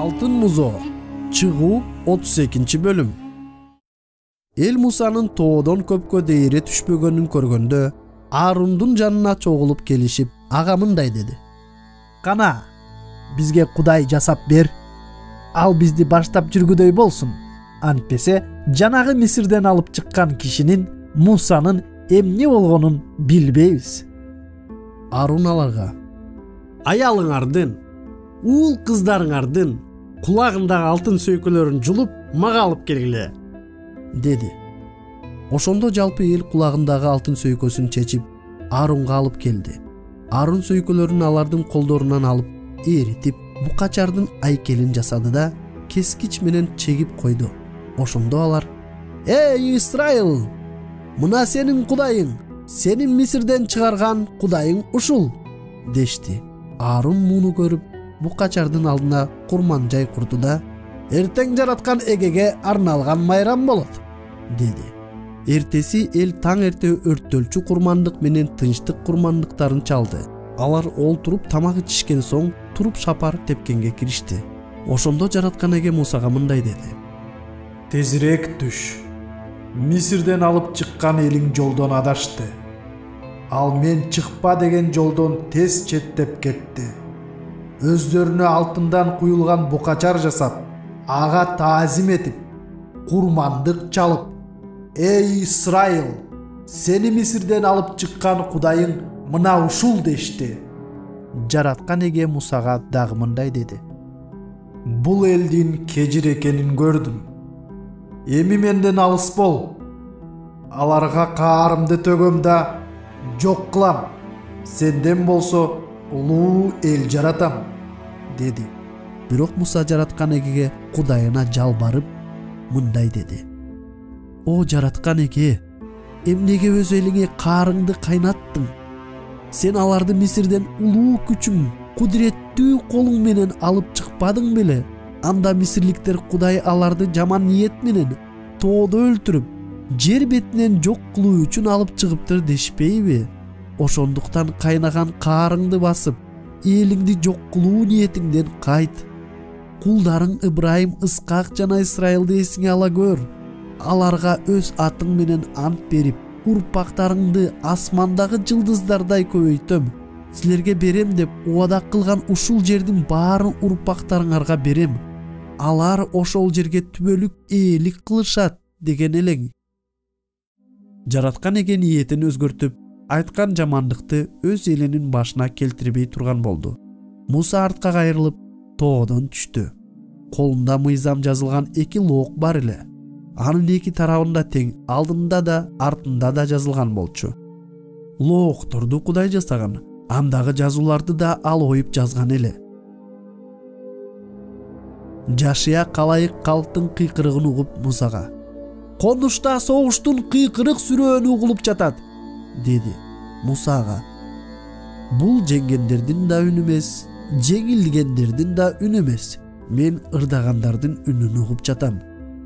Алтын музо. Чыгуу 32-бөлүм. Эл Мусанын тоодон көпкө дейре түшпөгөнүн көргөндө Аарундун жанына чогулуп келишип, ага мындай деди: Кана, бизге Кудай жасап бер. Ал бизди баштап жүргүдөй болсун. Антпесе жанагы Мисирден алып чыккан кишинин, Мусанын эмне болгонун билбейбиз. Аарун аларга: аялыңардын, уул кыздарыңардын кулагындагы алтын сөйкөлөрүн жулуп, мага алып келгиле, деди. Ошондо жалпы эл кулагындагы алтын сөйкөсүн чечип, Аарунга алып келди. Аарун сөйкөлөрүн алардын колдорунан алып, эритип, букачардын айкелин жасады да кескич менен чегип койду. Ошондо алар: «Эй, Исраил! Мына сенин Кудайың, сенин Мисирден чыгарган Кудайың ушул!» дешти. Аарун муну көрүп, букачардын алдына курман жай курду да: «Эртең жараткан эгеге арналган майрам болот», деди. Эртеси эл таң эрте өрттөлчү курмандык менен тынчтык курмандыктарын чалды. Алар олтуруп тамак ичишкен соң туруп шапар тепкенге киришти. Ошондо жараткан эге Мусага мындай деди: Тезирээк түш. Мисирден алып чыккан элиң жолдон адашты. Ал мен чыкпа деген жолдон тез четтеп кетти. Өздөрүнө алтындан куюлган букачар жасап, ага таазим этип, курмандык чалып: «Эй, Исраил! Сени Мисирден алып чыккан Кудайың мына ушул» дешти. Жараткан эге Мусага дагы мындай деди: «Бул элдин кежир экенин көрдүм. Эми менден алыс бол. Аларга каарымды төгөм да жок кылам. Сенден болсо улуу эл жаратам», деди. Бирок Муса жараткан эгеге Кудайына жалбарып мындай деди: «О жараткан эге, эмнеге өз элиңе каарыңды кайнаттың? Сен аларды Мисирден улуу күчүң, кудуреттүү колуң менен алып чыкпадың беле? Анда мисирликтер Кудай аларды жаман ниет менен тоодо өлтүрүп, жер бетинен жок кылуу үчүн алып чыгыптыр дешпейби? Ошондуктан кайнаган каарыңды басып, элиңди жок кылуу ниетиңден кайт. Кулдарың Ибрайым, Искак жана Исраилди эсиңе ала көр. Аларга өз атың менен ант берип, урпактарыңды асмандагы жылдыздардай көбөйтөм. Силерге берем деп уада кылган ушул жердин баарын урпактарыңарга берем. Алар ошол жерге түбөлүк ээлик кылышат» деген элең. Жараткан эге ниетин өзгөртүп, айткан жамандыкты өз элинин башына келтирбей турган болду. Муса артка кайрылып, тоодон түштү. Колунда мыйзам жазылган 2 лок бар эле. Анын 2 тарабында тең, алдында да, артында да жазылган болчу. Лоокторду Кудай жасаган, андагы жазууларды да ал оюп жазган эле. Жашия калайык калктын кыйкырыгын угуп Мусага: «Конушта согуштун кыйкырык сүрөөнү угулуп жатат», деди. Мусага: «Бул жеңгендердин да үнү эмес, жеңилгендердин да үнү эмес. Мен ырдагандардын үнүн угуп жатам»,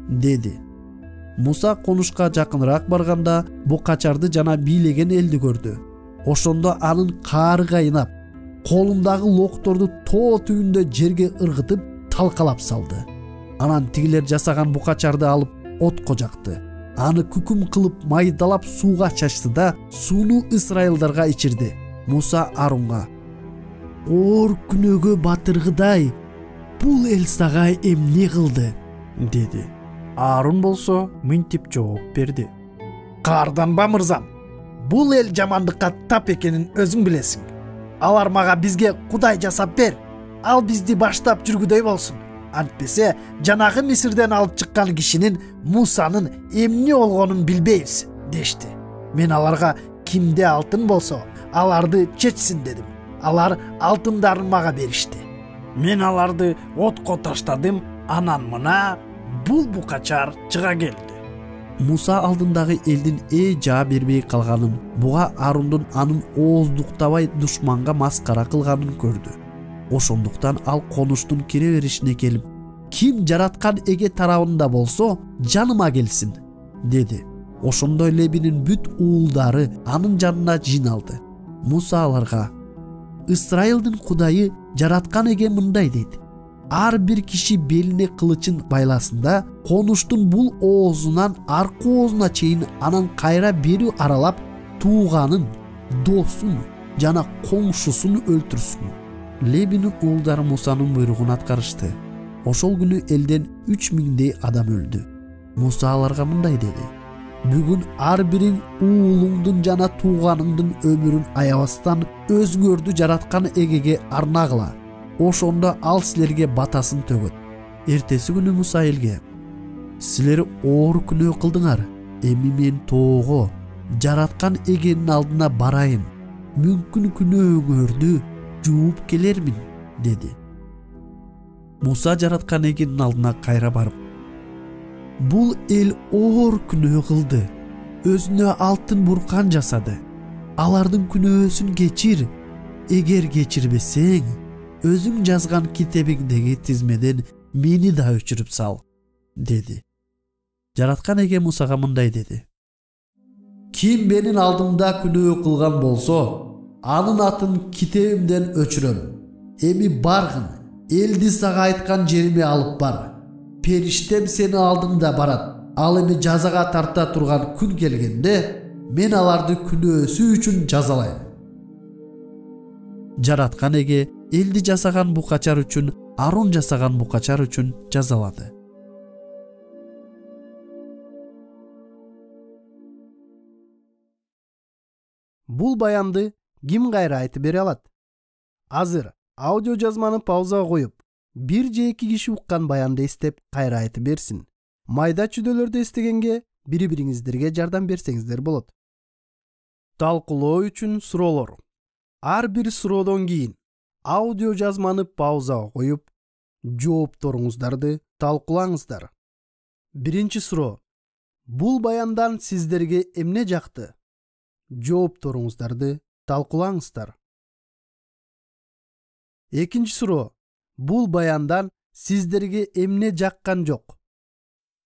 деди. Муса конушка жакыныраак барганда букачарды жана бийлеген элди көрдү. Ошондо анын каары кайнап, колундагы локторду тоо түбүндө жерге ыргытып талкалап салды. Анан тигилер жасаган букачарды алып отко жакты. Аны күкүм кылып майдалап сууга чачты да сууну Исраилдарга ичирди. Муса Аарунга: «Оор күнөөгө батыргыдай, бул эл сага эмне кылды?» деди. Аарун болсо мынтип жооп берди: «Каарданба мырзам, бул эл жамандыкка тап экенин өзүң билесиң. Алар мага бизге Кудай жасап бер, ал бизди баштап жүргүдөй болсун. Антпесе жанагы Мисирден алып чыккан кишинин, Мусанын эмне болгонун билбейбиз» дешти. Мен аларга кимде алтын болсо, аларды чечсин дедим. Алар алтындарын мага беришти. Мен аларды отко таштадым, анан мына бул букачар чыга келди. Муса алдындагы элдин жаа бербей калганын, буга Аарундун анын ооздуктабай душманга маскара кылганын көрдү. Ошондуктан ал конуштун кире беришине келип: «Ким жараткан эге тарабында болсо, жаныма келсин», деди. Ошондой Лебинин бүт уулдары анын жанына жыйналды. Муса аларга: «Исраилдин Кудайы жараткан эге мындай дейт: ар бир киши белине кылычын байласын да конуштун бул оозунан аркы оозуна чейин анан кайра бери аралап тууганын, досун жана коңшусун өлтүрсүн. Лебинин уулдары Мусанын буйругун аткарышты. Ошол күнү элден 3000дей адам өлдү. Муса аларга мындай деди: бүгүн ар бириң уулуңдун жана тууганыңдын өмүрүн аябастан өзүңөрдү жараткан эгеге арнагыла. Ошондо ал силерге батасын төгөт. Эртеси күнү Муса элге: силер оор күнөө кылдыңар. Эми мен тоого жараткан эгенин алдына барайын. Мүмкүн күнөөңөрдү жууп келермин, деди. Муса жараткан эгенин алдына кайра барып: бул эл оор күнөө кылды. Өзүнө алтын буркан жасады. Алардын күнөөсүн кечир. Эгер кечирбесең, өзүң жазган китебиңдеги тизмеден мени да өчүрүп сал, деди. Жараткан эге Мусага мындай деди: ким менин алдымда күнөө кылган болсо, анын атын китебимден өчүрөм. Эми баргын, элди сага айткан жериме алып бар. Периштем сени алдыңда барат. Ал эми жазага тарта турган күн келгенде, мен аларды күнөөсү үчүн жазалайм. Жараткан эге элди жасаган букачар үчүн, Арун жасаган букачар үчүн жазалады. Бул баянды ким кайра айтып бере алат? Азыр аудио жазманы паузага коюп, бир же эки киши уккан баянды эстеп кайра айтып берсин. Майда чүдөлөрдү эстегенге бири-бириңиздерге жардам берсеңиздер болот. Талкуулоо үчүн суроолор. Ар бир суроодон кийин аудио жазманы паузага коюп, жоопторуңуздарды талкуулаңыздар. Биринчи суроо: бул баяндан сиздерге эмне жакты? Жоопторуңуздарды талкуулаңыздар. Экинчи суроо: бул баяндан сиздерге эмне жаккан жок?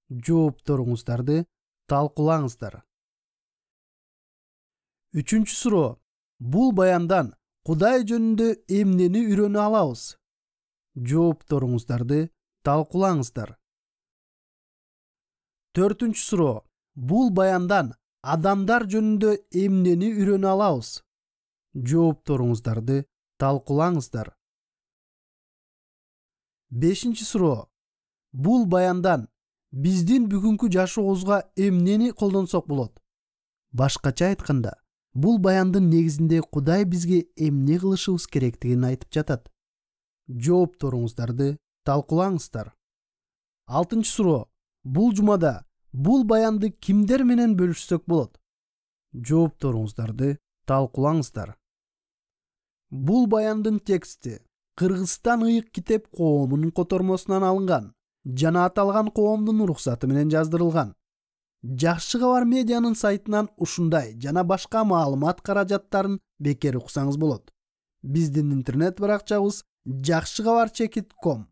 Жоопторуңуздарды талкуулаңыздар. Үчүнчү суроо: бул баяндан Кудай жөнүндө эмнени үйрөнө алабыз? Жоопторуңуздарды талкуулаңыздар. Төртүнчү суроо: бул баяндан адамдар жөнүндө эмнени үйрөнө алабыз? Жоопторуңуздарды талкуулаңыздар. Бешинчи суроо: бул баяндан биздин бүгүнкү жашообузга эмнени колдонсок болот? Башкача айтканда, бул баяндын негизинде Кудай бизге эмне кылышыбыз керектигин айтып жатат. Жоопторуңуздарды талкуулаңыздар. Алтынчы суроо: бул жумада бул баянды кимдер менен бөлүшсөк болот? Жоопторуңуздарды талкуулаңыздар. Бул баяндын тексти Кыргызстан ыйык китеп коомунун котормосунан алынган жана аталган коомдун уруксаты менен жаздырылган. Жакшы кабар медианын сайтынан ушундай жана башка маалымат каражаттарын бекер уксаңыз болот. Биздин интернет баракчабыз jakshykhabar.com